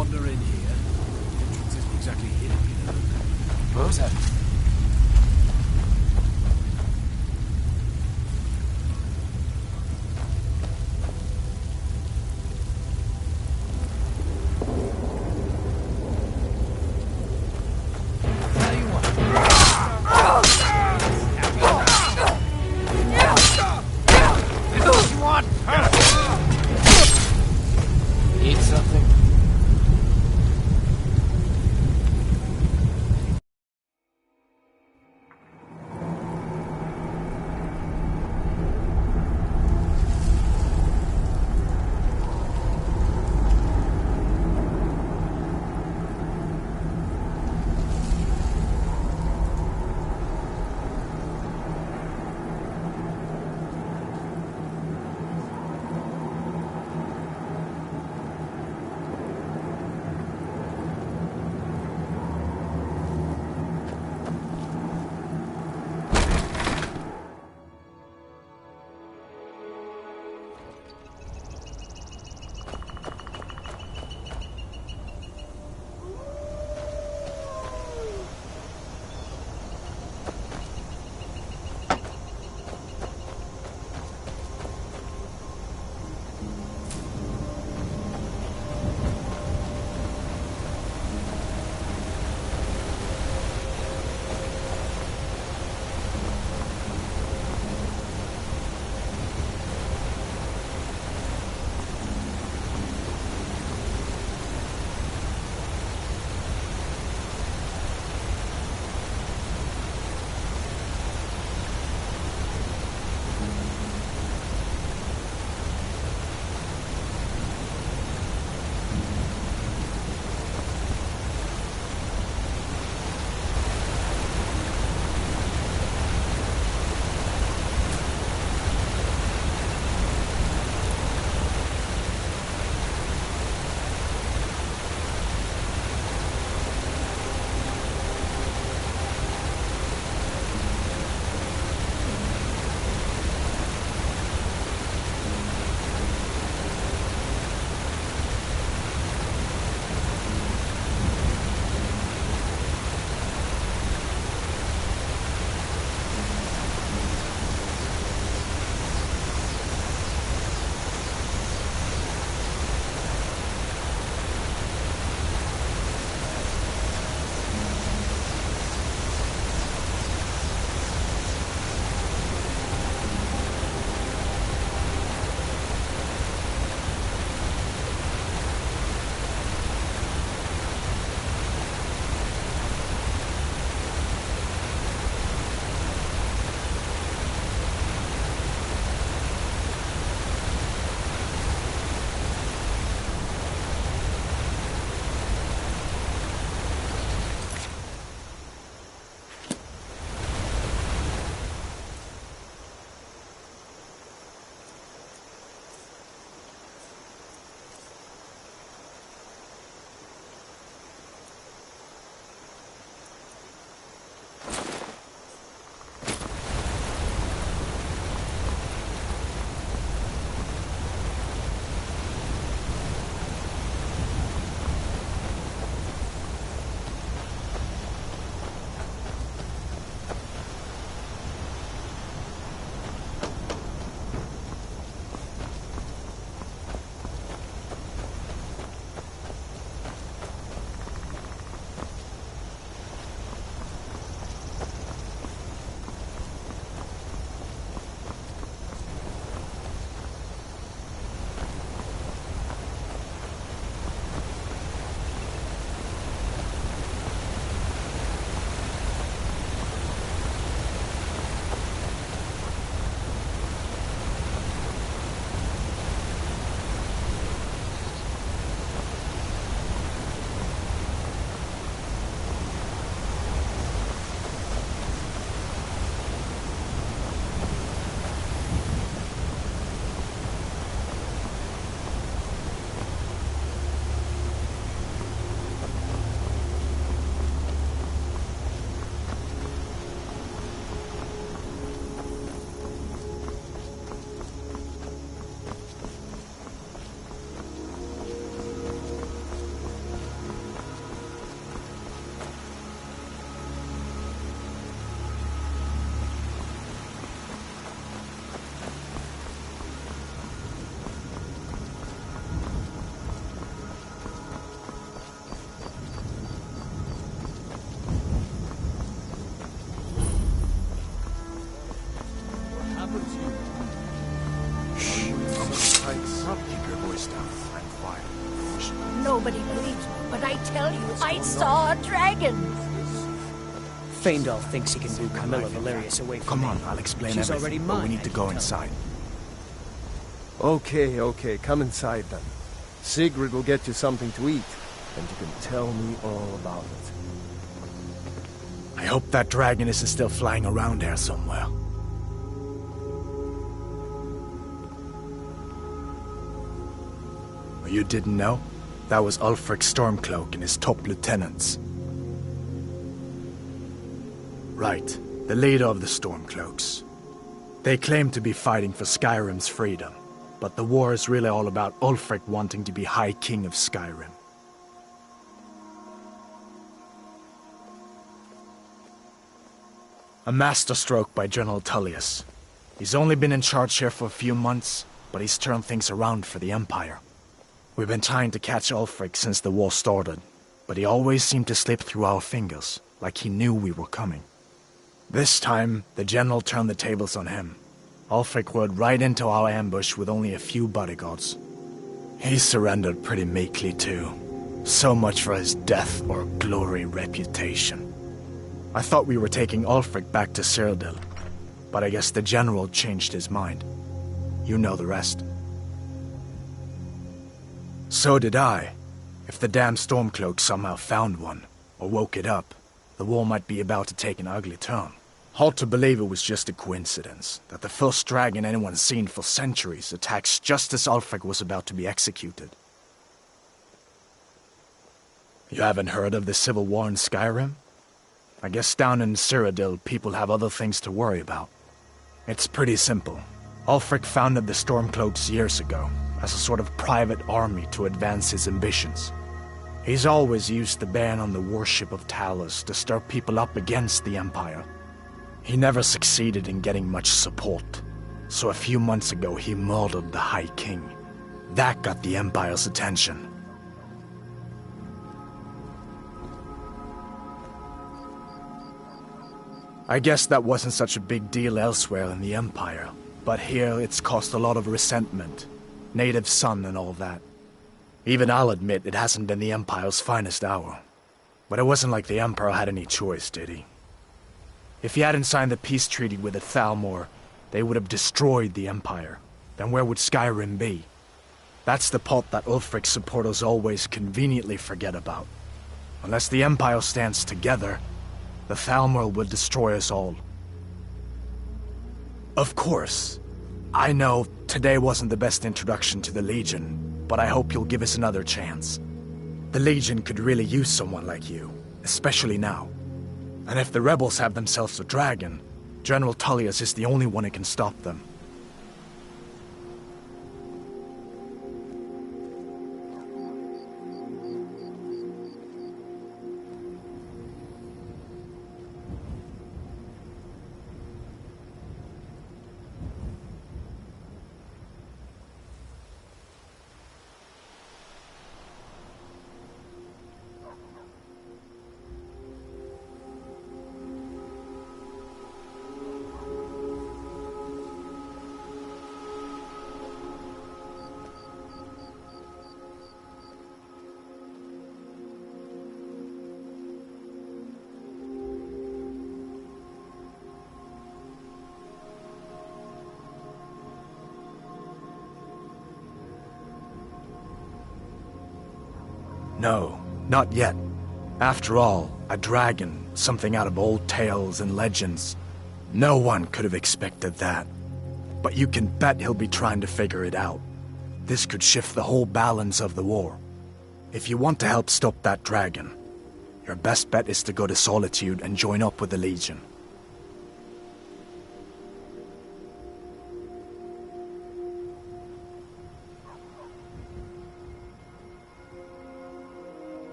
wander in here. The entrance isn't exactly hidden, you know. Who's that? Eat something? I saw a dragon! Faendal thinks he can woo Camilla Valerius away from Come me. on, I'll explain She's everything, already but we mine, need to I go can tell inside. Okay, come inside then. Sigrid will get you something to eat, and you can tell me all about it. I hope that dragon isn't still flying around here somewhere. Well, you didn't know? That was Ulfric Stormcloak and his top lieutenants. Right, the leader of the Stormcloaks. They claim to be fighting for Skyrim's freedom, but the war is really all about Ulfric wanting to be High King of Skyrim. A masterstroke by General Tullius. He's only been in charge here for a few months, but he's turned things around for the Empire. We've been trying to catch Ulfric since the war started, but he always seemed to slip through our fingers, like he knew we were coming. This time, the general turned the tables on him. Ulfric rode right into our ambush with only a few bodyguards. He surrendered pretty meekly too. So much for his death or glory reputation. I thought we were taking Ulfric back to Cyrodiil, but I guess the general changed his mind. You know the rest. So did I. If the damn Stormcloak somehow found one, or woke it up, the war might be about to take an ugly turn. Hard to believe it was just a coincidence, that the first dragon anyone's seen for centuries attacks just as Ulfric was about to be executed. You haven't heard of the civil war in Skyrim? I guess down in Cyrodiil, people have other things to worry about. It's pretty simple. Ulfric founded the Stormcloaks years ago, as a sort of private army to advance his ambitions. He's always used the ban on the worship of Talos to stir people up against the Empire. He never succeeded in getting much support, so a few months ago he murdered the High King. That got the Empire's attention. I guess that wasn't such a big deal elsewhere in the Empire, but here it's caused a lot of resentment. Native son and all that. Even I'll admit it hasn't been the Empire's finest hour. But it wasn't like the Emperor had any choice, did he? If he hadn't signed the peace treaty with the Thalmor, they would have destroyed the Empire. Then where would Skyrim be? That's the part that Ulfric's supporters always conveniently forget about. Unless the Empire stands together, the Thalmor will destroy us all. Of course. I know today wasn't the best introduction to the Legion, but I hope you'll give us another chance. The Legion could really use someone like you, especially now. And if the rebels have themselves a dragon, General Tullius is the only one who can stop them. No, not yet. After all, a dragon, something out of old tales and legends. No one could have expected that. But you can bet he'll be trying to figure it out. This could shift the whole balance of the war. If you want to help stop that dragon, your best bet is to go to Solitude and join up with the Legion.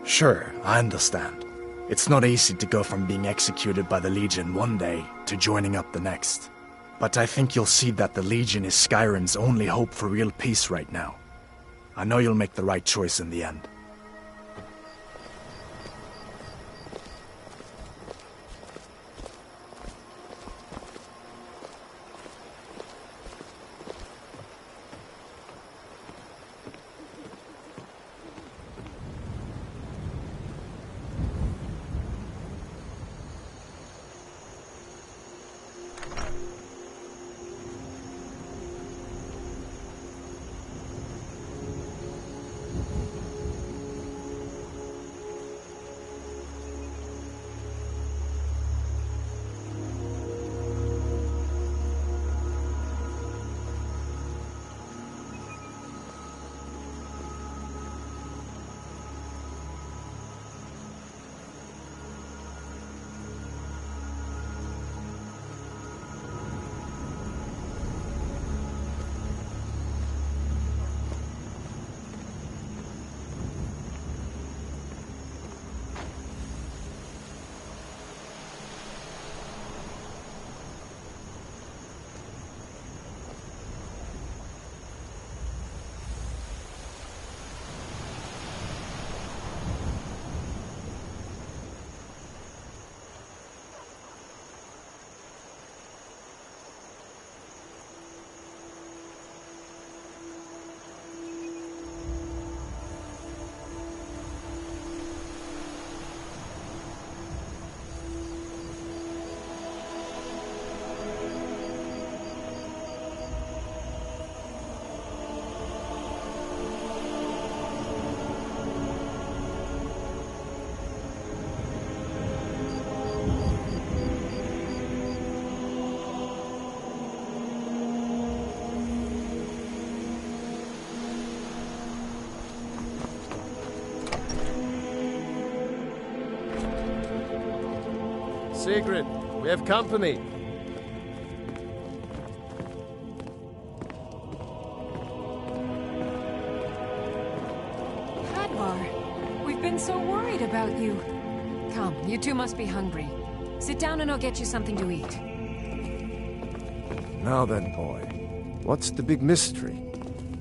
Sure, I understand. It's not easy to go from being executed by the Legion one day to joining up the next. But I think you'll see that the Legion is Skyrim's only hope for real peace right now. I know you'll make the right choice in the end. Sigrid, we have company. Hadvar, we've been so worried about you. Come, you two must be hungry. Sit down and I'll get you something to eat. Now then, boy, what's the big mystery?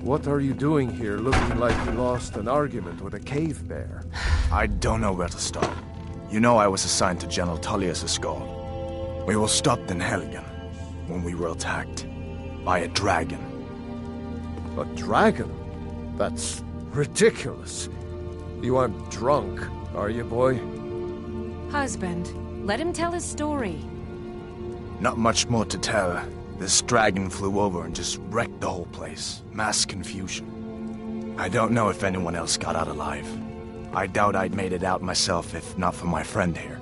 What are you doing here looking like you lost an argument with a cave bear? I don't know where to start. You know I was assigned to General Tullius' squad. We were stopped in Helgen when we were attacked by a dragon. A dragon? That's ridiculous. You aren't drunk, are you, boy? Husband, let him tell his story. Not much more to tell. This dragon flew over and just wrecked the whole place. Mass confusion. I don't know if anyone else got out alive. I doubt I'd made it out myself if not for my friend here.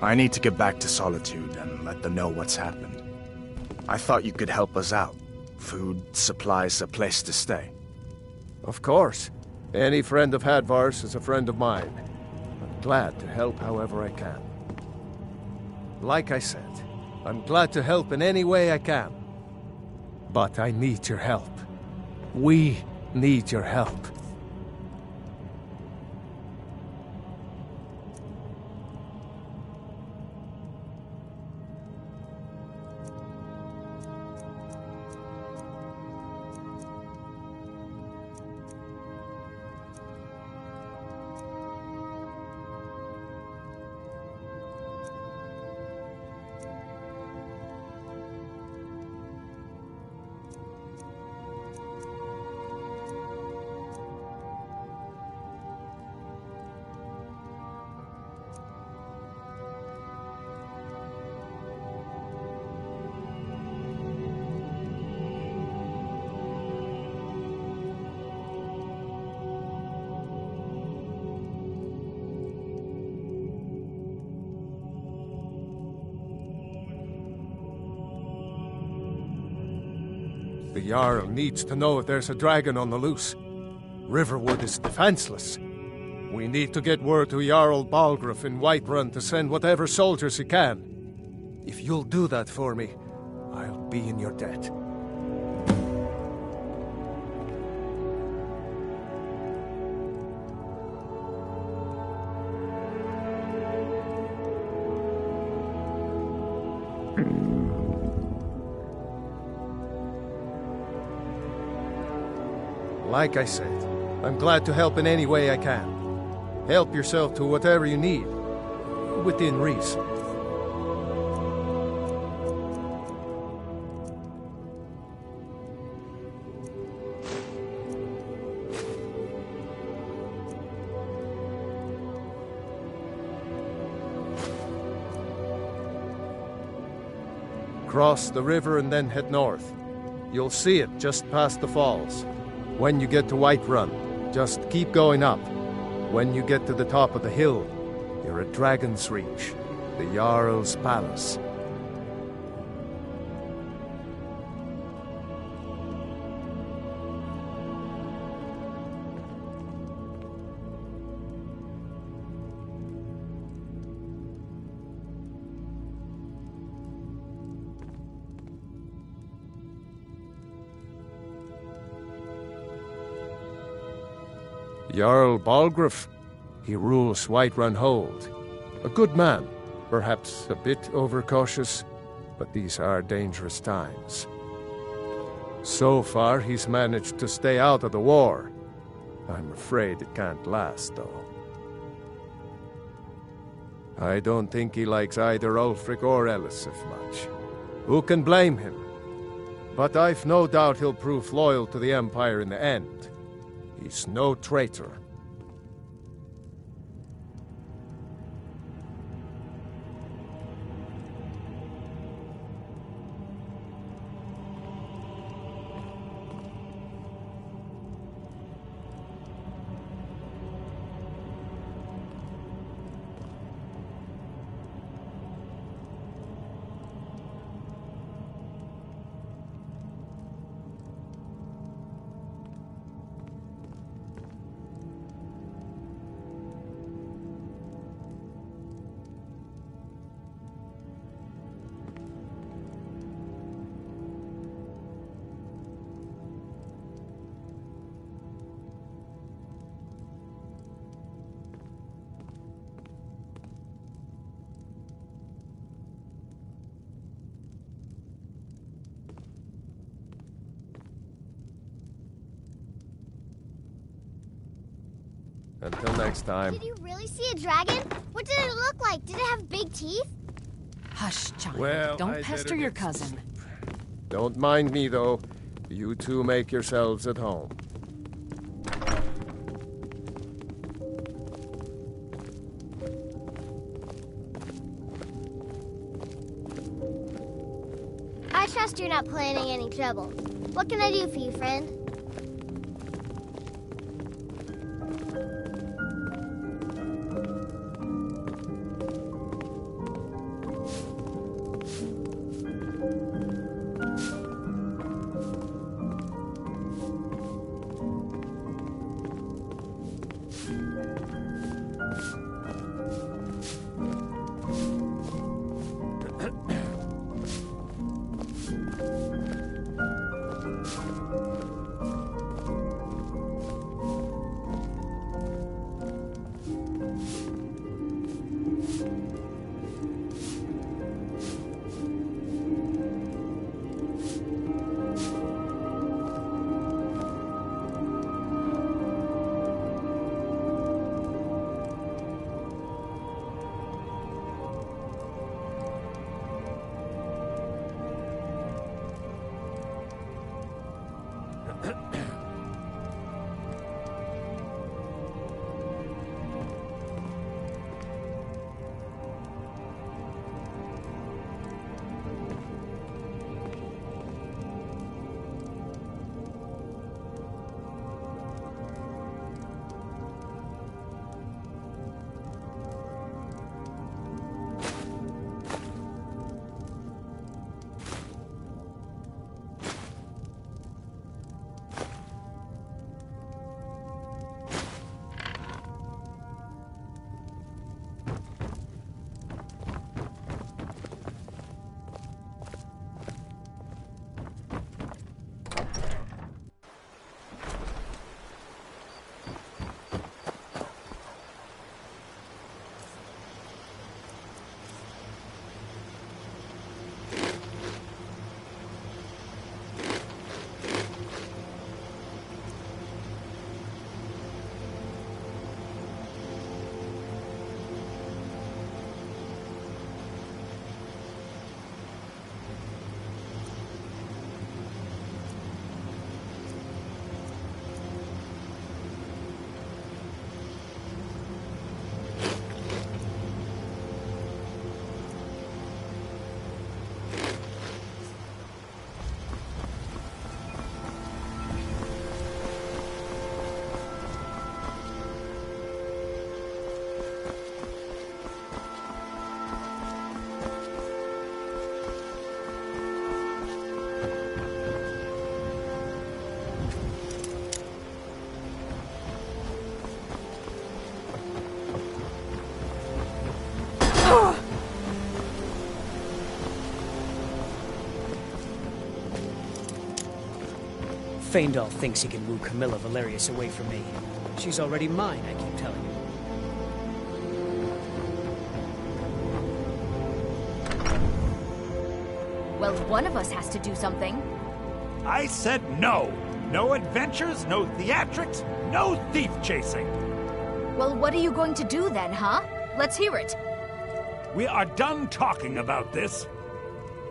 I need to get back to Solitude and let them know what's happened. I thought you could help us out. Food, supplies, a place to stay. Of course. Any friend of Hadvar's is a friend of mine. I'm glad to help however I can. Like I said, I'm glad to help in any way I can. But I need your help. We need your help. The Jarl needs to know if there's a dragon on the loose. Riverwood is defenseless. We need to get word to Jarl Balgruuf in Whiterun to send whatever soldiers he can. If you'll do that for me, I'll be in your debt. Like I said, I'm glad to help in any way I can. Help yourself to whatever you need, within reason. Cross the river and then head north. You'll see it just past the falls. When you get to Whiterun, just keep going up. When you get to the top of the hill, you're at Dragon's Reach, the Jarl's palace. Jarl Balgruuf. He rules Whiterun Hold. A good man, perhaps a bit overcautious, but these are dangerous times. So far, he's managed to stay out of the war. I'm afraid it can't last, though. I don't think he likes either Ulfric or Elisif much. Who can blame him? But I've no doubt he'll prove loyal to the Empire in the end. He's no traitor. Until next time. Did you really see a dragon? What did it look like? Did it have big teeth? Hush, child. Well, Don't I pester better your get- cousin. Don't mind me, though. You two make yourselves at home. I trust you're not planning any trouble. What can I do for you, friend? Faendal thinks he can woo Camilla Valerius away from me. She's already mine, I keep telling him. Well, one of us has to do something. I said no. No adventures, no theatrics, no thief chasing. Well, what are you going to do then, huh? Let's hear it. We are done talking about this.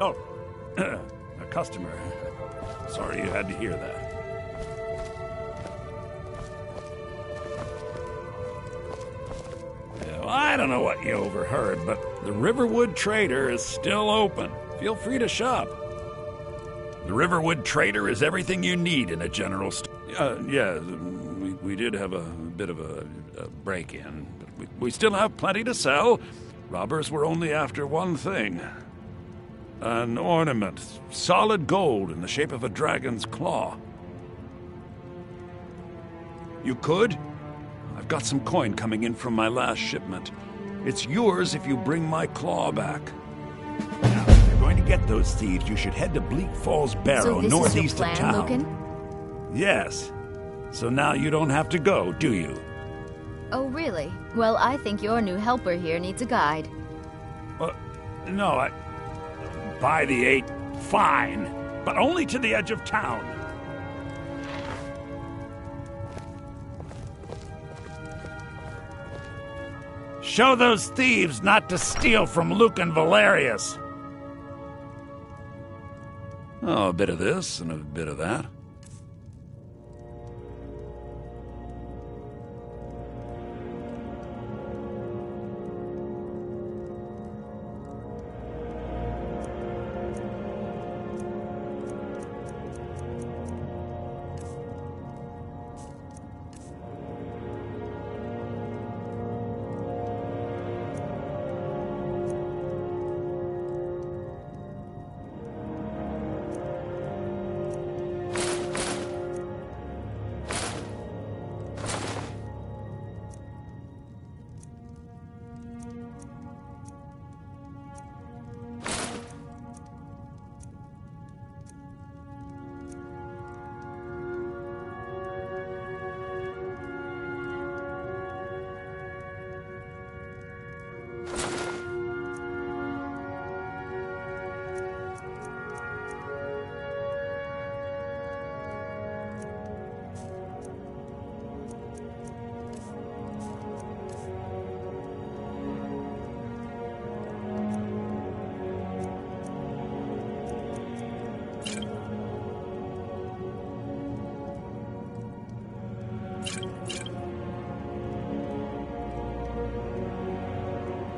Oh, a customer. Sorry you had to hear that. Well, I don't know what you overheard, but the Riverwood Trader is still open. Feel free to shop. The Riverwood Trader is everything you need in a general store. Yeah, we did have a bit of a break-in, but we still have plenty to sell. Robbers were only after one thing. An ornament, solid gold in the shape of a dragon's claw. You could? I've got some coin coming in from my last shipment. It's yours if you bring my claw back. Now, if you're going to get those thieves, you should head to Bleak Falls Barrow, So this northeast is your of plan, town. Logan? Yes. So now you don't have to go, do you? Oh, really? Well, I think your new helper here needs a guide. No, by the 8, fine. But only to the edge of town. Show those thieves not to steal from Luke and Valerius. Oh, a bit of this and a bit of that.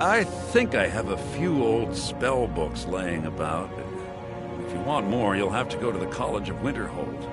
I think I have a few old spell books laying about. If you want more, you'll have to go to the College of Winterhold.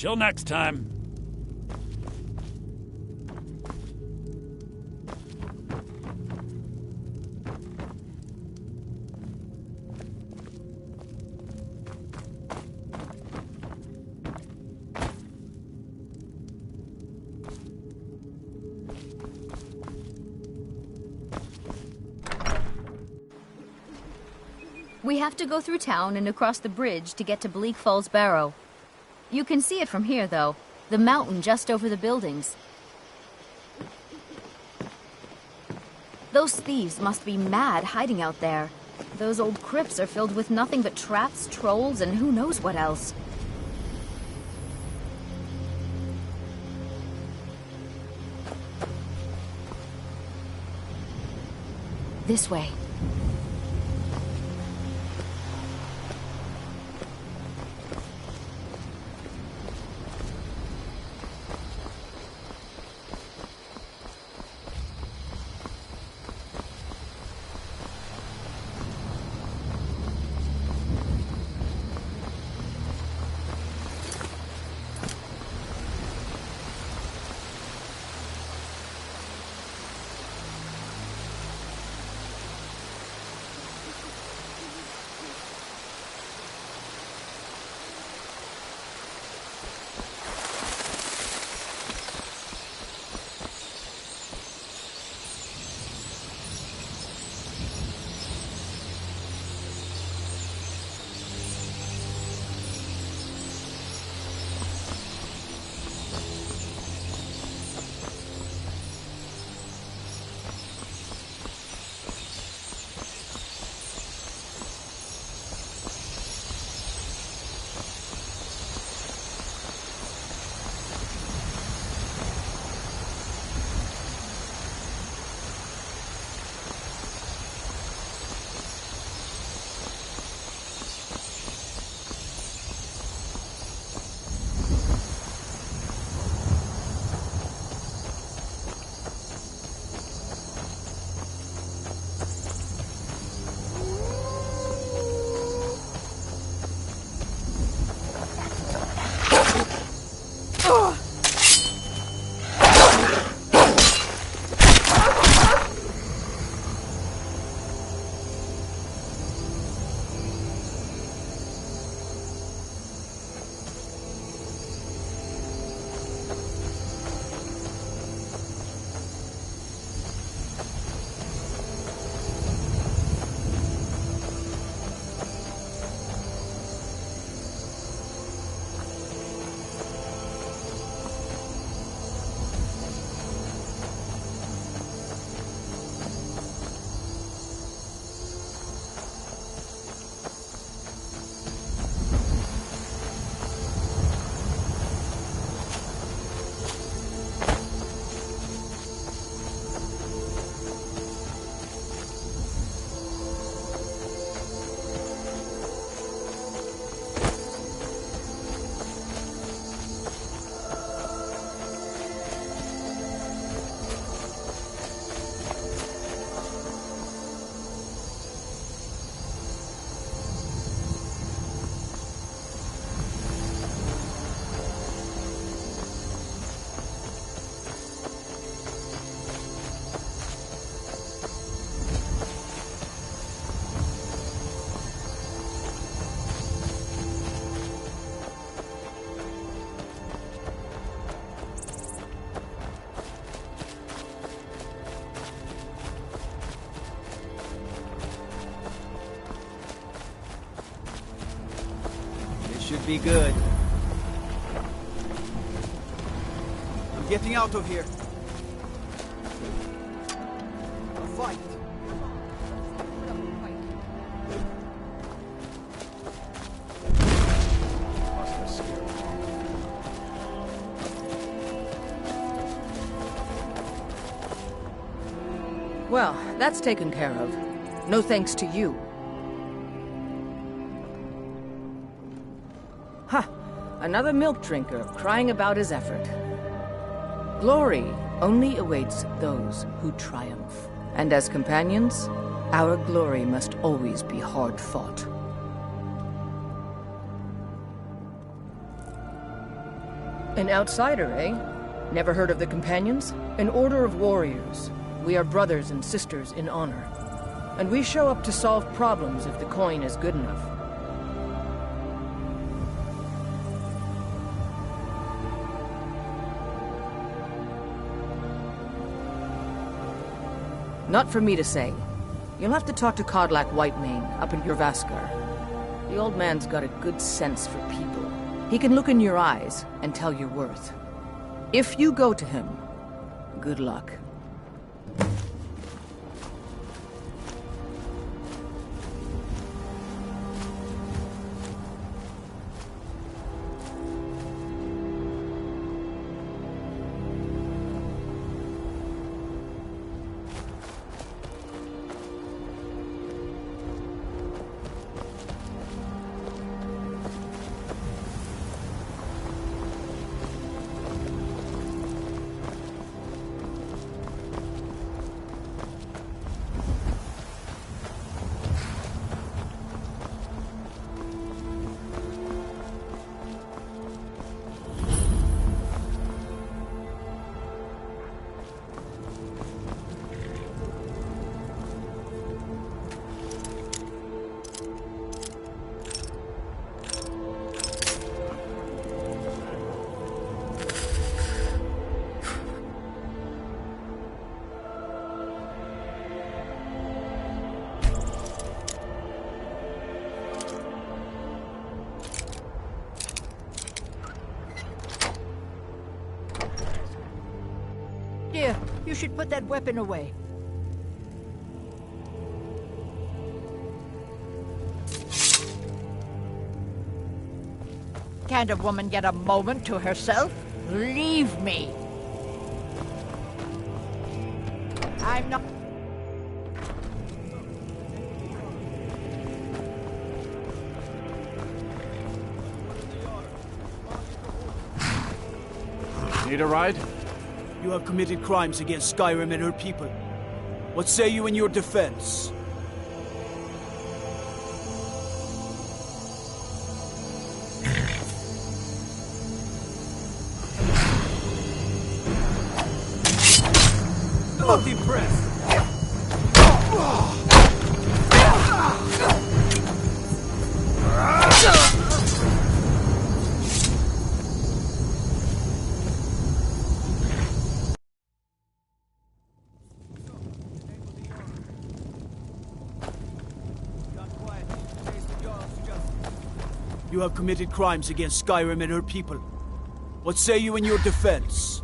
Till next time. We have to go through town and across the bridge to get to Bleak Falls Barrow. You can see it from here, though. The mountain just over the buildings. Those thieves must be mad hiding out there. Those old crypts are filled with nothing but traps, trolls, and who knows what else. This way. Should be good. I'm getting out of here. A fight. Well, that's taken care of. No thanks to you. Ha! Another milk drinker crying about his effort. Glory only awaits those who triumph. And as companions, our glory must always be hard fought. An outsider, eh? Never heard of the Companions? An order of warriors. We are brothers and sisters in honor. And we show up to solve problems if the coin is good enough. Not for me to say. You'll have to talk to Kodlak Whitemane up in Jorvaskar. The old man's got a good sense for people. He can look in your eyes and tell your worth. If you go to him, good luck. Dear, you should put that weapon away. Can't a woman get a moment to herself? Leave me. I'm not... Need a ride? You have committed crimes against Skyrim and her people. What say you in your defense? Not impressed. You have committed crimes against Skyrim and her people. What say you in your defense?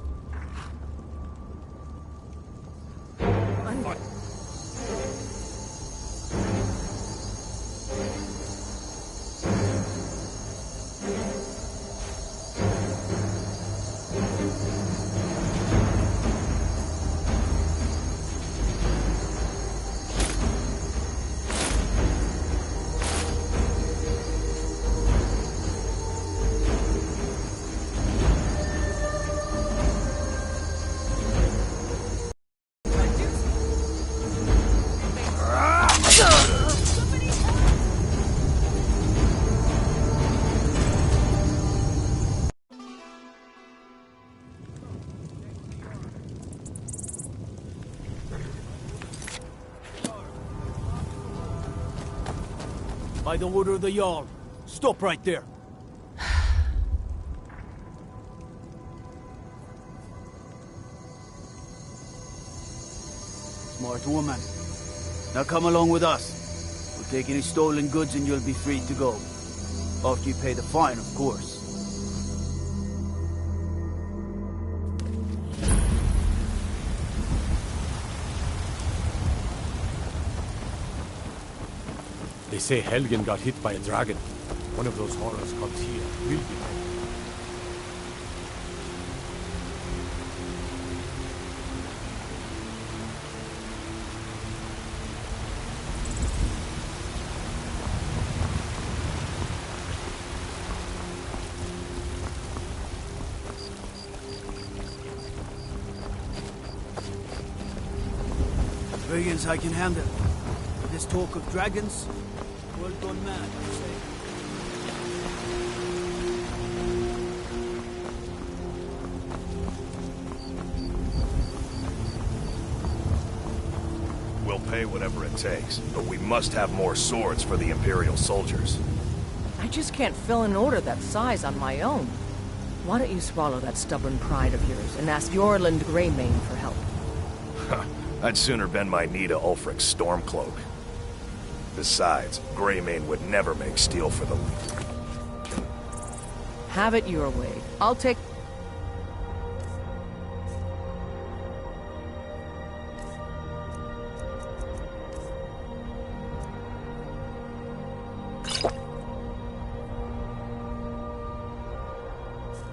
By the order of the Jarl, stop right there. Smart woman. Now come along with us. We'll take any stolen goods and you'll be free to go. After you pay the fine, of course. They say Helgen got hit by a dragon. One of those horrors comes here. We'll be ready. Brigands I can handle. This talk of dragons, world gone mad, I say. pay whatever it takes, but we must have more swords for the Imperial soldiers. I just can't fill an order that size on my own. Why don't you swallow that stubborn pride of yours and ask Yorland Greymane for help? I'd sooner bend my knee to Ulfric's Stormcloak. Besides, Greymane would never make steel for the Legion. Have it your way. I'll take...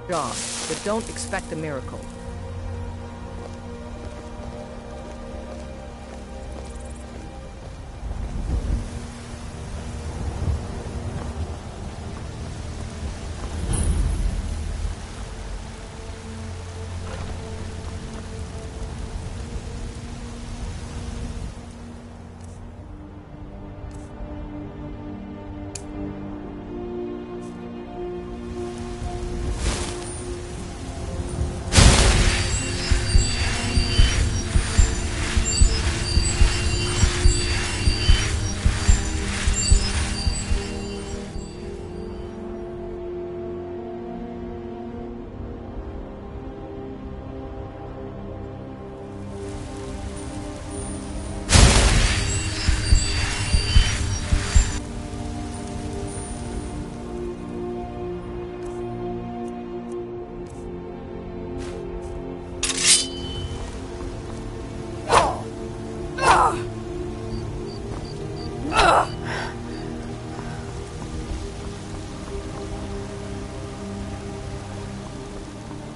job, but don't expect a miracle.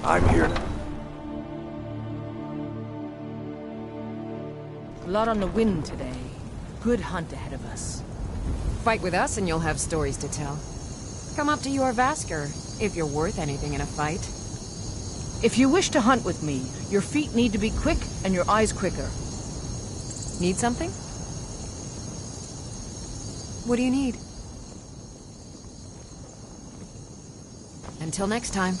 I'm here to... A lot on the wind today. Good hunt ahead of us. Fight with us and you'll have stories to tell. Come up to your Vasker, if you're worth anything in a fight. If you wish to hunt with me, your feet need to be quick and your eyes quicker. Need something? What do you need? Until next time.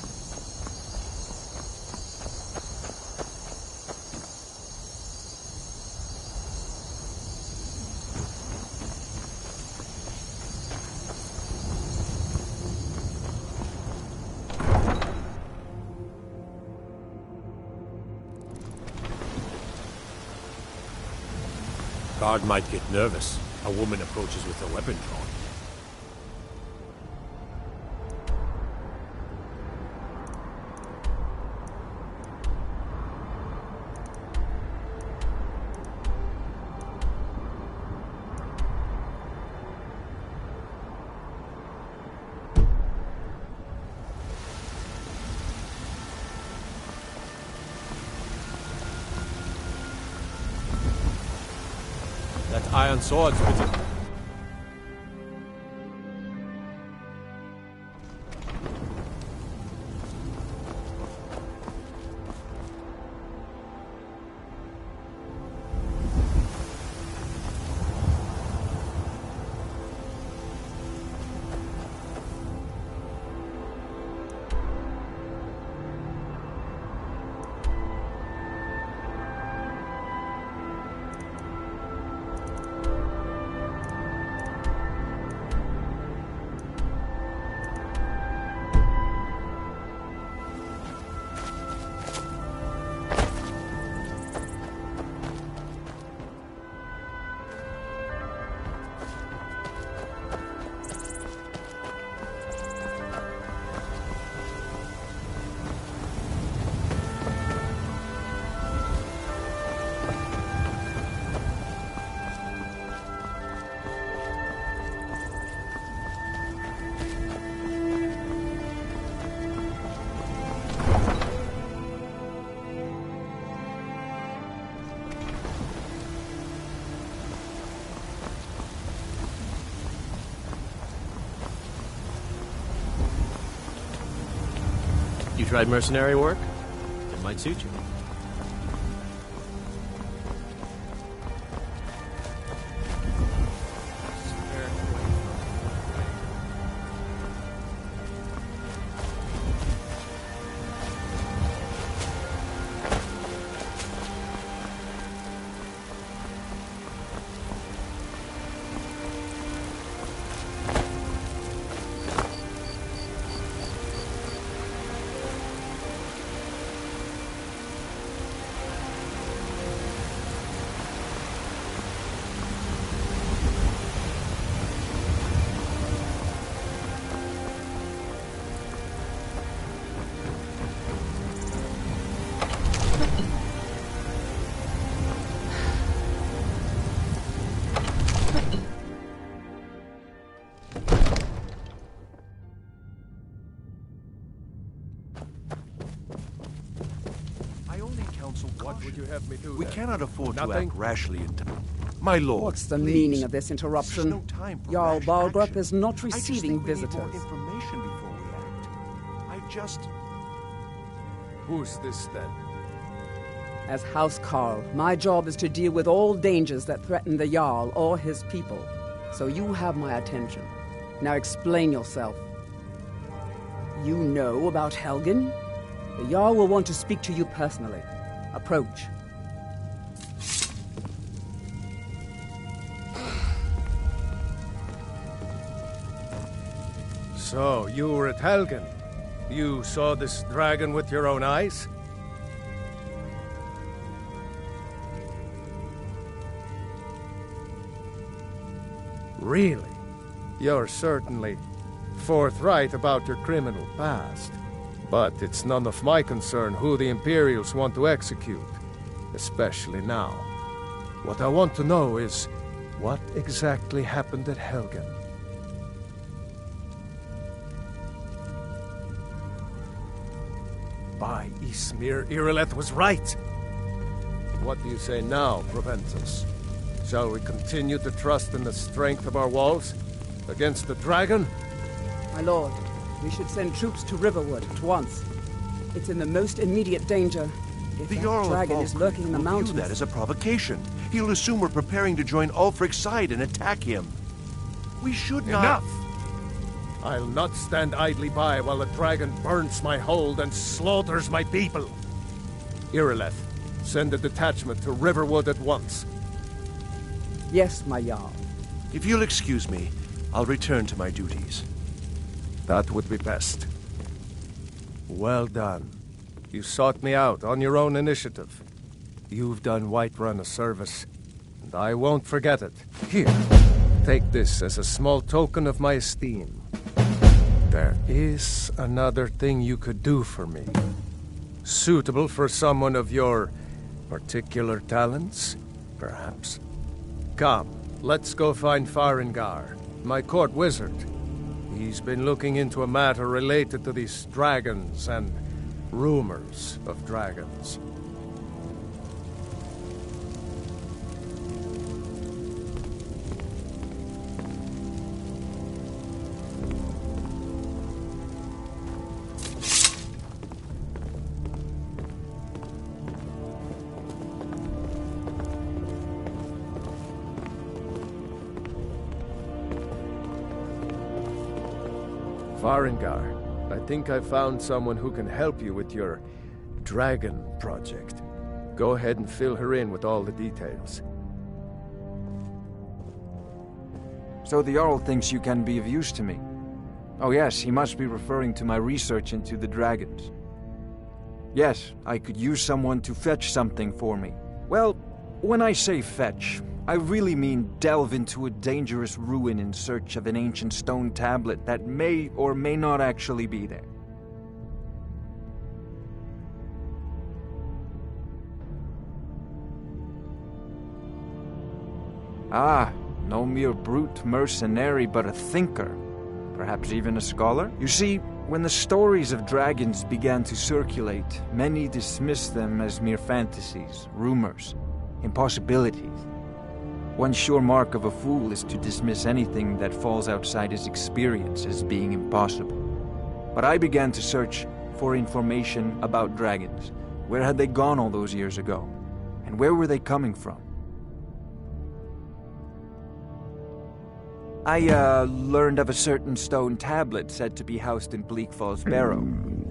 Guard might get nervous. A woman approaches with a weapon drawn. That iron sword's with it. You tried mercenary work? It might suit you. What would you have me do We then? cannot afford to Nothing? act rashly in time. My lord, What's the please. meaning of this interruption? There's no time for Jarl rash Balgrup action. is not I just receiving think we need visitors. more information before we act. Who's this then? As House Carl, my job is to deal with all dangers that threaten the Jarl or his people. So you have my attention. Now explain yourself. You know about Helgen? The Jarl will want to speak to you personally. Approach. So, you were at Helgen. You saw this dragon with your own eyes? Really? You're certainly forthright about your criminal past. But it's none of my concern who the Imperials want to execute, especially now. What I want to know is, what exactly happened at Helgen? By Ismir, Irileth was right! What do you say now, Proventus? Shall we continue to trust in the strength of our walls? Against the dragon? My lord, we should send troops to Riverwood at once. It's in the most immediate danger. If The that Jarl of dragon is Falkreath lurking in the will mountains... view that as a provocation. He'll assume we're preparing to join Ulfric's side and attack him. We should not... Enough! I'll not stand idly by while the dragon burns my hold and slaughters my people. Irileth, send a detachment to Riverwood at once. Yes, my Jarl. If you'll excuse me, I'll return to my duties. That would be best. Well done. You sought me out on your own initiative. You've done Whiterun a service, and I won't forget it. Here, take this as a small token of my esteem. There is another thing you could do for me. Suitable for someone of your particular talents, perhaps. Come, let's go find Farengar, my court wizard. He's been looking into a matter related to these dragons and rumors of dragons. Farengar, I think I've found someone who can help you with your dragon project. Go ahead and fill her in with all the details. So the Jarl thinks you can be of use to me. Oh yes, he must be referring to my research into the dragons. Yes, I could use someone to fetch something for me. Well, when I say fetch, I really mean delve into a dangerous ruin in search of an ancient stone tablet that may or may not actually be there. Ah, no mere brute mercenary, but a thinker. Perhaps even a scholar? You see, when the stories of dragons began to circulate, many dismissed them as mere fantasies, rumors, impossibilities. One sure mark of a fool is to dismiss anything that falls outside his experience as being impossible. But I began to search for information about dragons. Where had they gone all those years ago? And where were they coming from? I learned of a certain stone tablet said to be housed in Bleak Falls Barrow.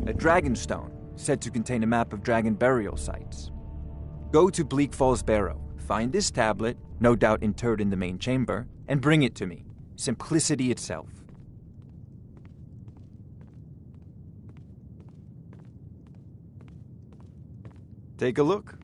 A dragon stone, said to contain a map of dragon burial sites. Go to Bleak Falls Barrow, find this tablet, no doubt interred in the main chamber, and bring it to me. Simplicity itself. Take a look.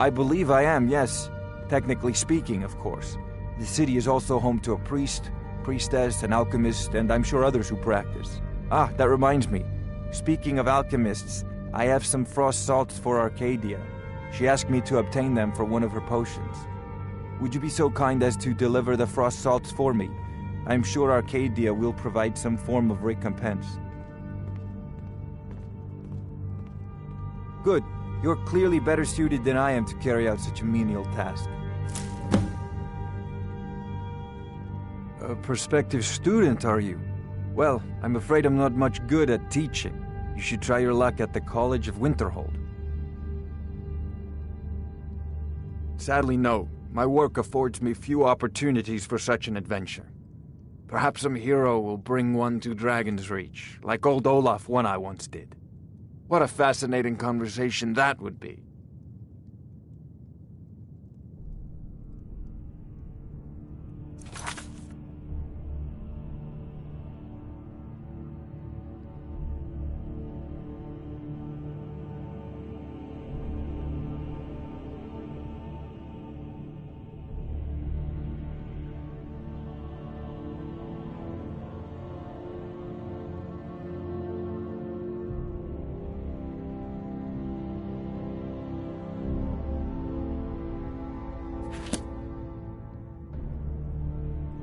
I believe I am, yes. Technically speaking, of course. The city is also home to a priest, priestess, an alchemist, and I'm sure others who practice. Ah, that reminds me. Speaking of alchemists, I have some frost salts for Arcadia. She asked me to obtain them for one of her potions. Would you be so kind as to deliver the frost salts for me? I'm sure Arcadia will provide some form of recompense. Good. You're clearly better suited than I am to carry out such a menial task. A prospective student, are you? Well, I'm afraid I'm not much good at teaching. You should try your luck at the College of Winterhold. Sadly, no. My work affords me few opportunities for such an adventure. Perhaps some hero will bring one to Dragon's Reach, like old Olaf one I once did. What a fascinating conversation that would be.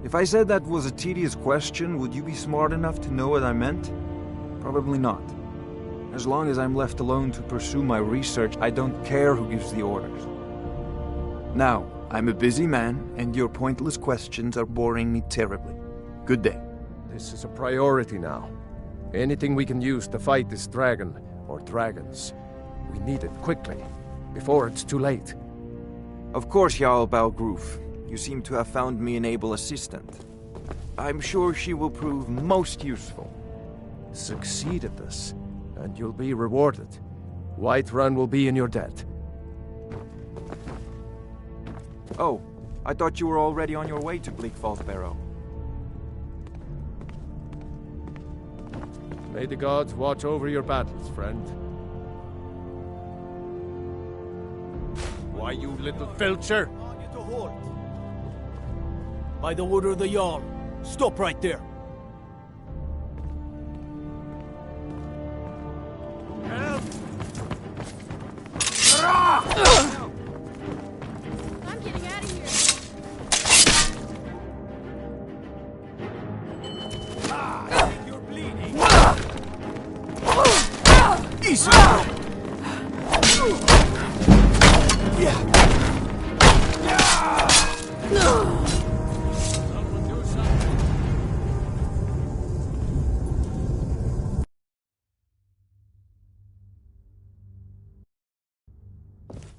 If I said that was a tedious question, would you be smart enough to know what I meant? Probably not. As long as I'm left alone to pursue my research, I don't care who gives the orders. Now, I'm a busy man, and your pointless questions are boring me terribly. Good day. This is a priority now. Anything we can use to fight this dragon, or dragons. We need it quickly, before it's too late. Of course, Jarl Balgruf. You seem to have found me an able assistant. I'm sure she will prove most useful. Succeed at this, and you'll be rewarded. Whiterun will be in your debt. Oh, I thought you were already on your way to Bleak Falls Barrow. May the gods watch over your battles, friend. Why, you little filcher! By the order of the Jarl. Stop right there. I'm getting out of here. You're bleeding. Easy.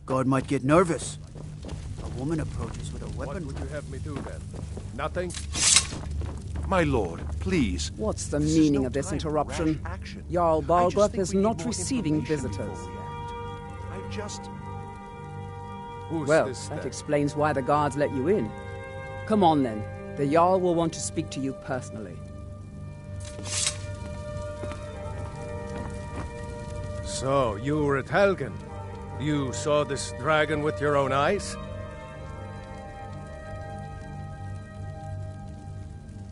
God might get nervous. A woman approaches with a weapon. What would you have me do then? Nothing? My lord, please. What's the meaning of this interruption? Jarl Balgruf is not receiving visitors. I've just... Who's Well, this, that then? explains why the guards let you in. Come on then. The Jarl will want to speak to you personally. So, you were at Helgen. You saw this dragon with your own eyes?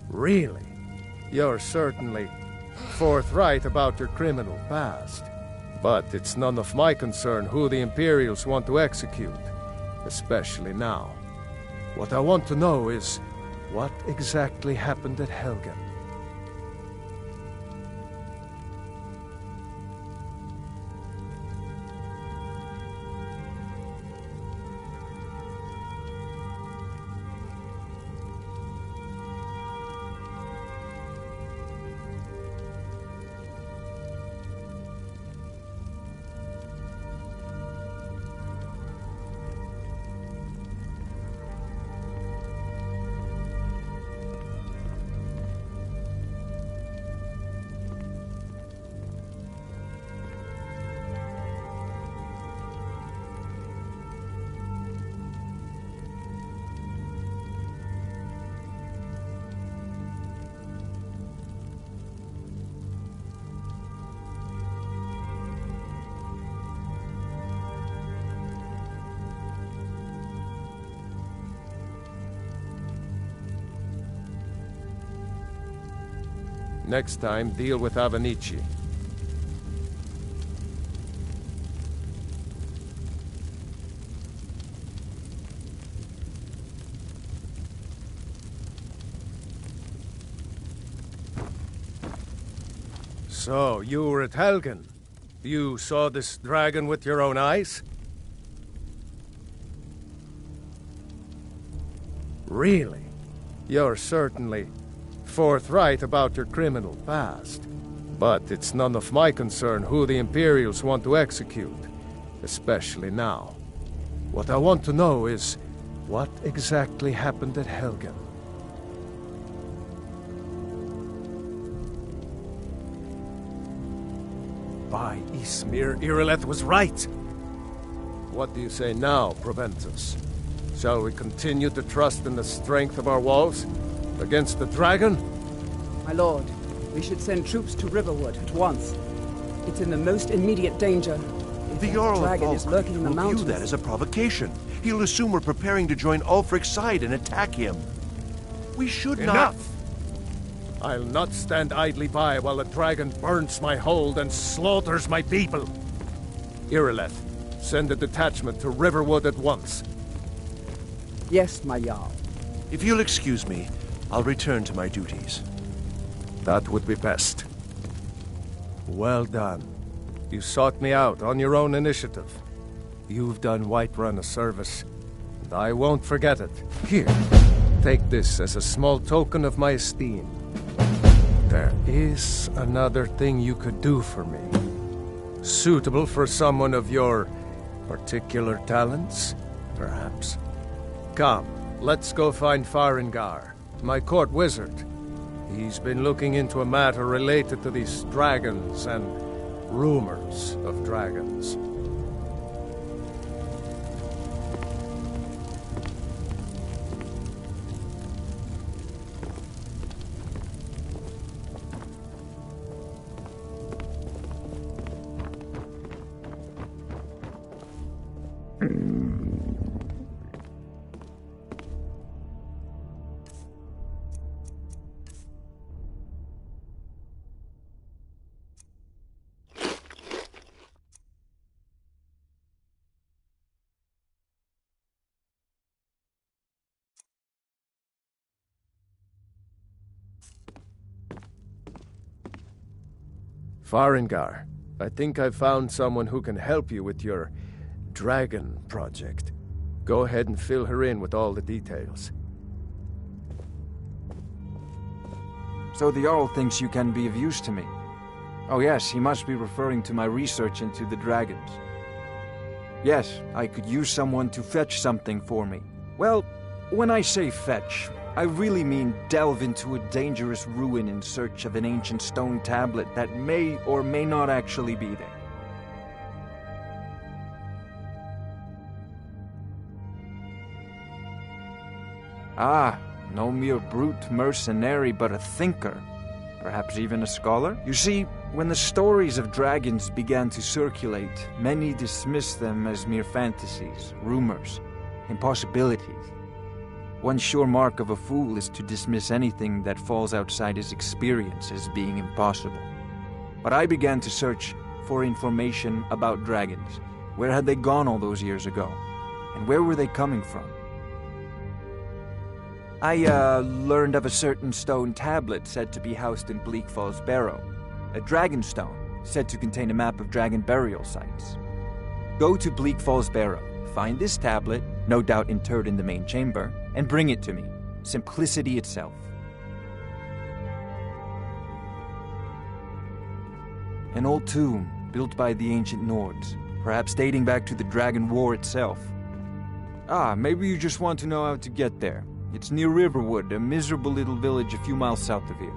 Really? You're certainly forthright about your criminal past. But it's none of my concern who the Imperials want to execute, especially now. What I want to know is, what exactly happened at Helgen? Next time, deal with Avenici. So, you were at Helgen. You saw this dragon with your own eyes? Really? You're certainly forthright about your criminal past. But it's none of my concern who the Imperials want to execute, especially now. What I want to know is, what exactly happened at Helgen? By Ismir, Irileth was right! What do you say now, Proventus? Shall we continue to trust in the strength of our walls? Against the dragon? My lord, we should send troops to Riverwood at once. It's in the most immediate danger. If The Jarl of dragon is lurking in the will view mountains. that as a provocation. He'll assume we're preparing to join Ulfric's side and attack him. We should not... Enough! I'll not stand idly by while the dragon burns my hold and slaughters my people. Irileth, send a detachment to Riverwood at once. Yes, my Jarl. If you'll excuse me, I'll return to my duties. That would be best. Well done. You sought me out on your own initiative. You've done Whiterun a service, and I won't forget it. Here, take this as a small token of my esteem. There is another thing you could do for me. Suitable for someone of your particular talents, perhaps. Come, let's go find Farengar, my court wizard. He's been looking into a matter related to these dragons and rumors of dragons. Farengar, I think I've found someone who can help you with your dragon project. Go ahead and fill her in with all the details. So the Jarl thinks you can be of use to me. Oh yes, he must be referring to my research into the dragons. Yes, I could use someone to fetch something for me. Well, when I say fetch, I really mean delve into a dangerous ruin in search of an ancient stone tablet that may or may not actually be there. Ah, no mere brute mercenary, but a thinker. Perhaps even a scholar? You see, when the stories of dragons began to circulate, many dismissed them as mere fantasies, rumors, impossibilities. One sure mark of a fool is to dismiss anything that falls outside his experience as being impossible. But I began to search for information about dragons. Where had they gone all those years ago? And where were they coming from? I learned of a certain stone tablet said to be housed in Bleak Falls Barrow. A dragon stone, said to contain a map of dragon burial sites. Go to Bleak Falls Barrow, find this tablet, no doubt interred in the main chamber, and bring it to me. Simplicity itself. An old tomb, built by the ancient Nords, perhaps dating back to the Dragon War itself. Ah, maybe you just want to know how to get there. It's near Riverwood, a miserable little village a few miles south of here.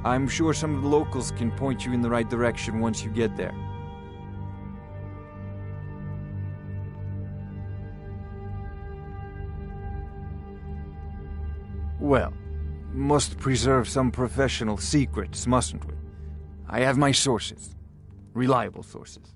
I'm sure some of the locals can point you in the right direction once you get there. Well, must preserve some professional secrets, mustn't we? I have my sources. Reliable sources.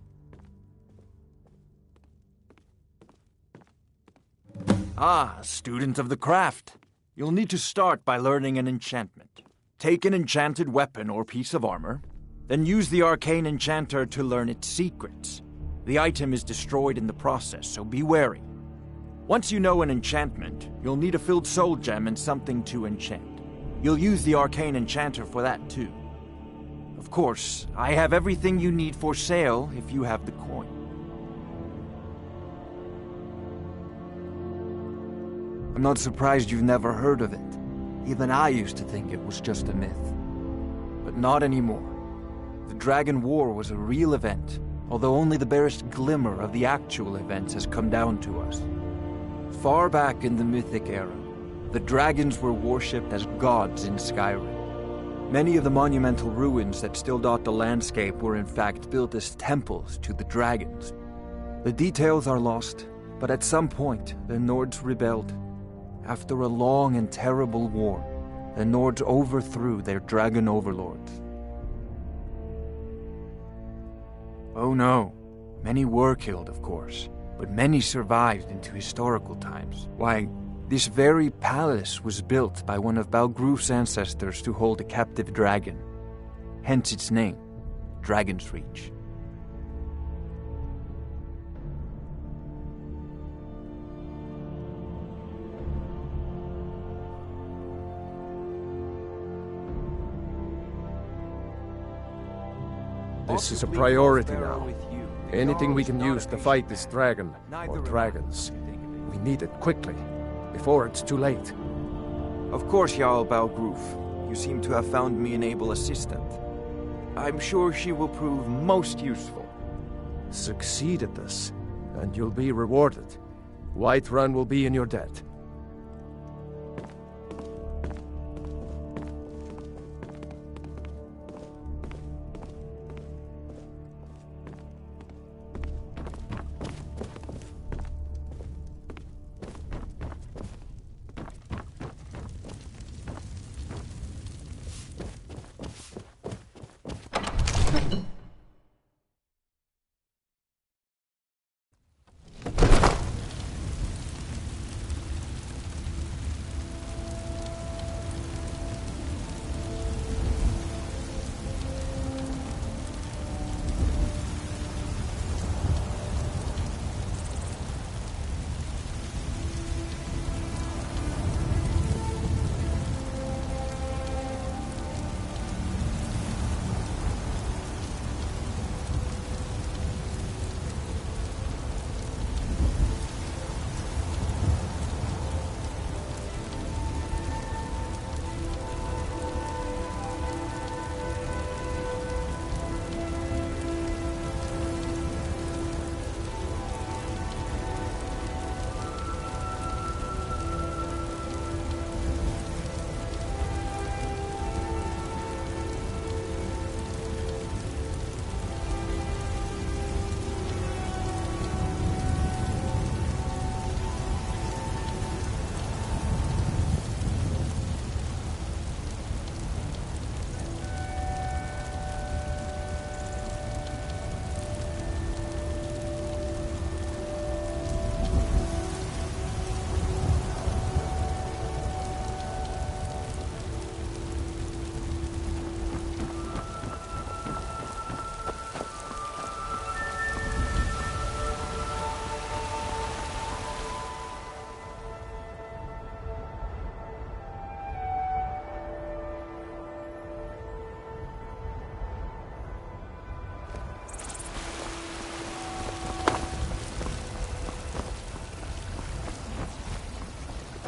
Ah, student of the craft. You'll need to start by learning an enchantment. Take an enchanted weapon or piece of armor, then use the arcane enchanter to learn its secrets. The item is destroyed in the process, so be wary. Once you know an enchantment, you'll need a filled soul gem and something to enchant. You'll use the arcane enchanter for that too. Of course, I have everything you need for sale if you have the coin. I'm not surprised you've never heard of it. Even I used to think it was just a myth. But not anymore. The Dragon War was a real event, although only the barest glimmer of the actual events has come down to us. Far back in the Mythic era, the dragons were worshipped as gods in Skyrim. Many of the monumental ruins that still dot the landscape were in fact built as temples to the dragons. The details are lost, but at some point, the Nords rebelled. After a long and terrible war, the Nords overthrew their dragon overlords. Oh no, many were killed, of course, but many survived into historical times. Why, this very palace was built by one of Balgruf's ancestors to hold a captive dragon. Hence its name, Dragon's Reach. This is a priority now. Anything we can use to fight this dragon, or dragons. We need it quickly, before it's too late. Of course, Jarl Balgruf. You seem to have found me an able assistant. I'm sure she will prove most useful. Succeed at this, and you'll be rewarded. Whiterun will be in your debt.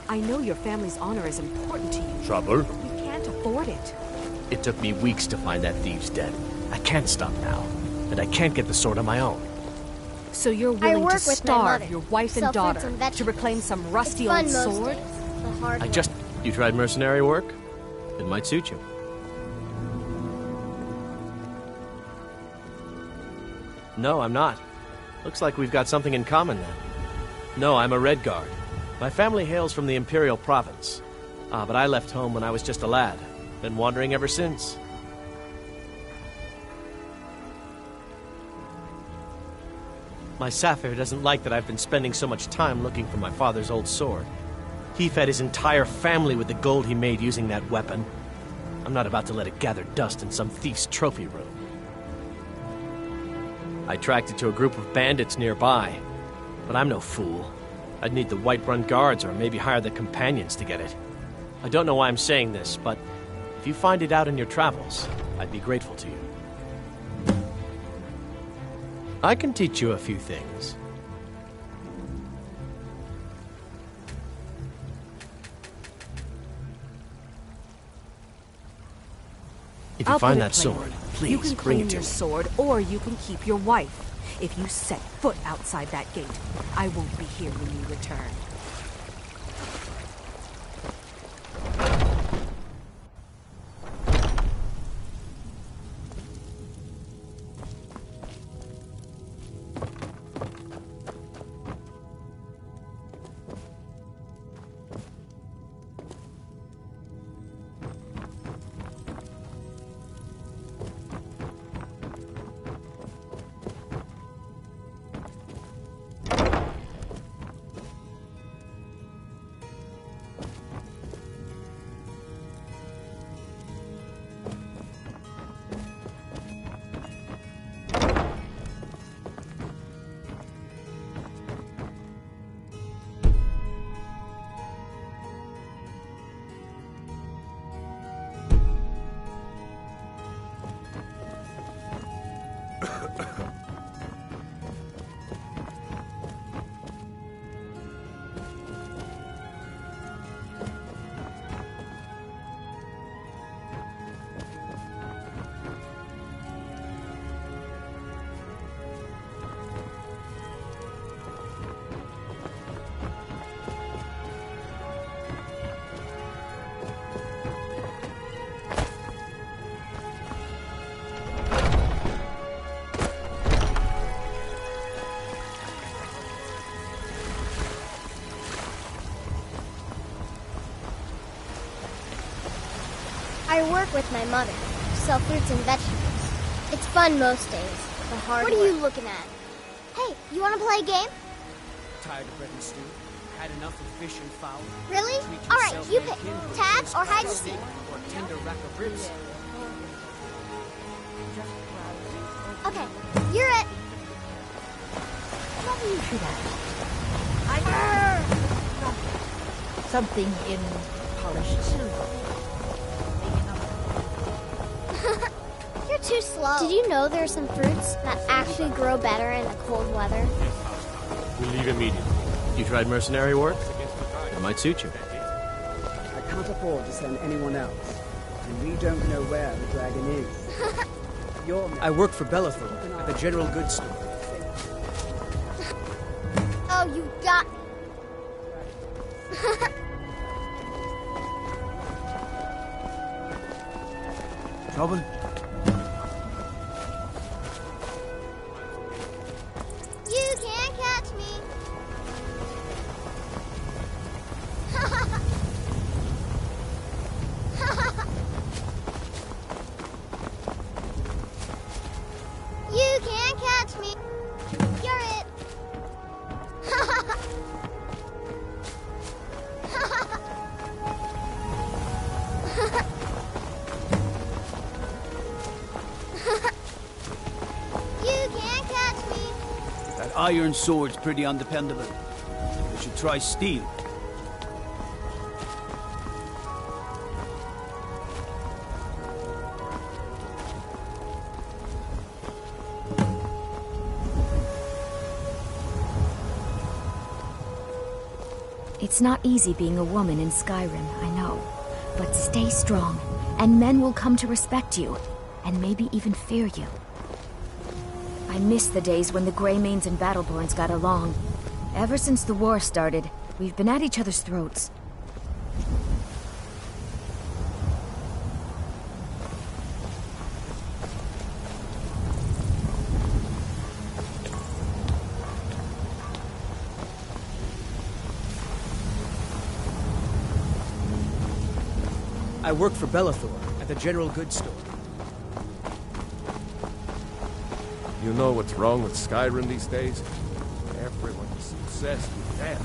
I know your family's honor is important to you. Trouble? But we can't afford it. It took me weeks to find that thieves' den. I can't stop now. And I can't get the sword on my own. So you're willing to starve your wife and daughter to reclaim some rusty old sword? You tried mercenary work? It might suit you. No, I'm not. Looks like we've got something in common then. No, I'm a Redguard. My family hails from the Imperial Province. But I left home when I was just a lad. Been wandering ever since. My Sapphire doesn't like that I've been spending so much time looking for my father's old sword. He fed his entire family with the gold he made using that weapon. I'm not about to let it gather dust in some thief's trophy room. I tracked it to a group of bandits nearby, but I'm no fool. I'd need the Whiterun guards or maybe hire the companions to get it. I don't know why I'm saying this, but if you find it out in your travels, I'd be grateful to you. I can teach you a few things. If you find that sword, please you can bring claim it to your me. sword, or you can keep your wife. If you set foot outside that gate, I won't be here when you return. I work with my mother, sell fruits and vegetables. It's fun most days, but hard What are you looking at? Hey, you want to play a game? Tired of bread and stew? Had enough of fish and fowl? Really? All right, you pick. Tag or hide and seek. Or tender rack of ribs? Okay, you're it. What do you shoot at? Something in polished silver. You're too slow. Did you know there are some fruits that actually grow better in the cold weather? We leave immediately. You tried mercenary work? It might suit you. I can't afford to send anyone else, and we don't know where the dragon is. I work for Bellathor at the general goods store. Oh, you got... Trouble? You can't catch me. You can't catch me. You're it. You can't catch me. That iron sword's pretty undependable. We should try steel. It's not easy being a woman in Skyrim, I know. But stay strong, and men will come to respect you, and maybe even fear you. I miss the days when the Greymanes and Battleborns got along. Ever since the war started, we've been at each other's throats. I work for Bellathor at the general goods store. You know what's wrong with Skyrim these days? Everyone's obsessed with death.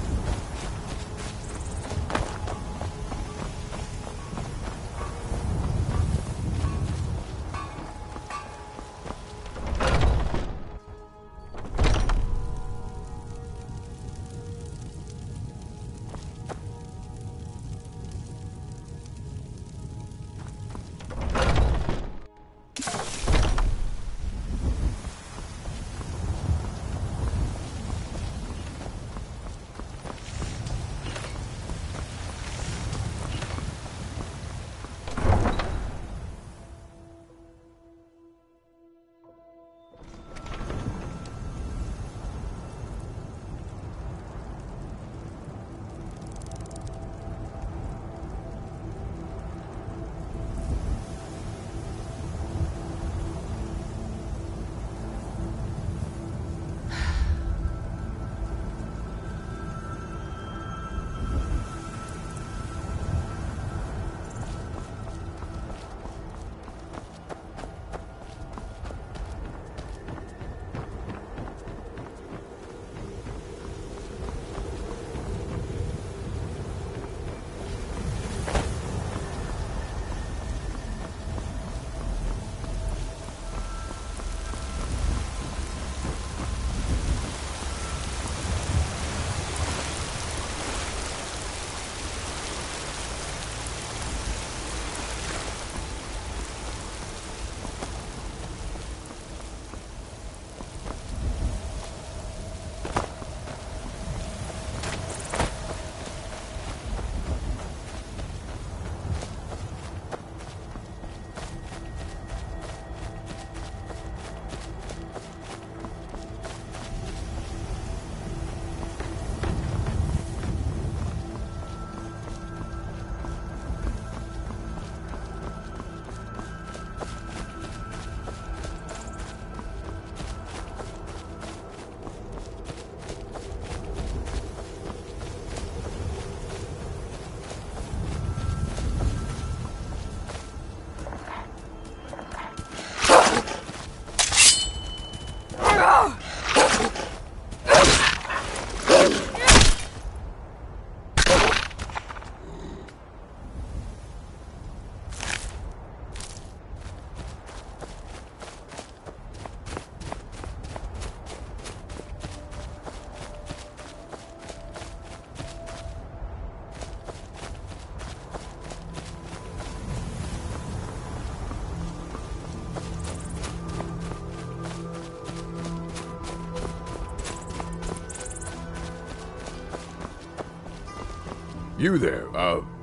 You there,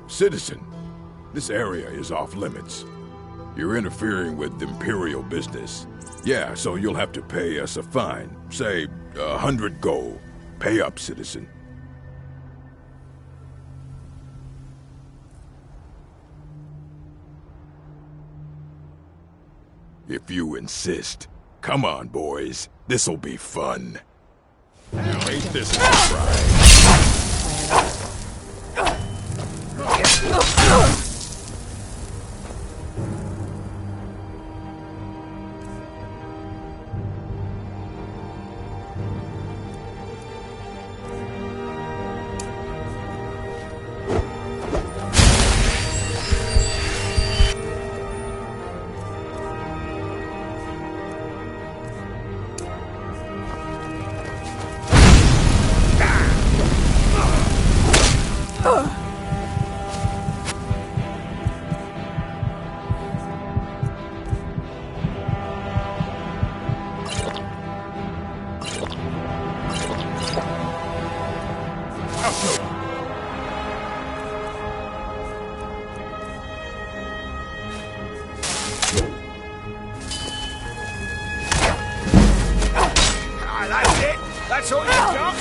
citizen. This area is off limits. You're interfering with Imperial business. Yeah, so you'll have to pay us a fine. Say, 100 gold. Pay up, citizen. If you insist. Come on, boys. This'll be fun. Now ain't this a surprise? That's all you got?